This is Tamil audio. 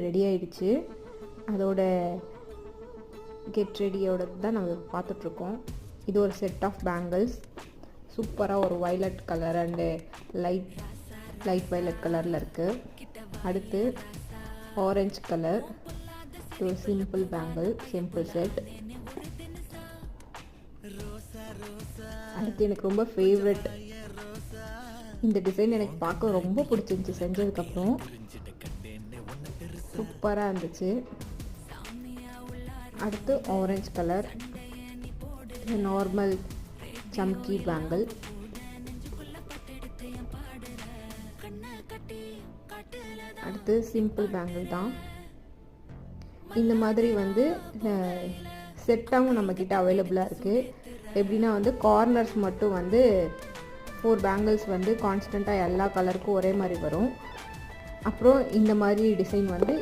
ரெடி ஆயிடுச்சு. அதோட கெட் ரெடியோட தான் நம்ம பார்த்துட்ருக்கோம். இது ஒரு செட் ஆஃப் பேங்கிள்ஸ். சூப்பராக ஒரு violet colour and light violet கலரில் இருக்குது. அடுத்து ஆரஞ்சு கலர், ஒரு சிம்பிள் பேங்கிள், சிம்பிள் செட். அடுத்து எனக்கு ரொம்ப ஃபேவரட், இந்த டிசைன் எனக்கு பார்க்க ரொம்ப பிடிச்சிருந்துச்சி. செஞ்சதுக்கப்புறம் சூப்பராக இருந்துச்சு. அடுத்து ஆரஞ்சு கலர், நார்மல் சம்கி பேங்கிள். அடுத்து சிம்பிள் பேங்கிள் தான். இந்த மாதிரி வந்து செட்டாகவும் நம்மக்கிட்ட அவைலபிளாக இருக்குது. எப்படின்னா வந்து கார்னர்ஸ் மட்டும் வந்து 4 பேங்கிள்ஸ் வந்து கான்ஸ்டண்ட்டாக எல்லா கலருக்கும் ஒரே மாதிரி வரும். அப்புறம் இந்த மாதிரி டிசைன் வந்து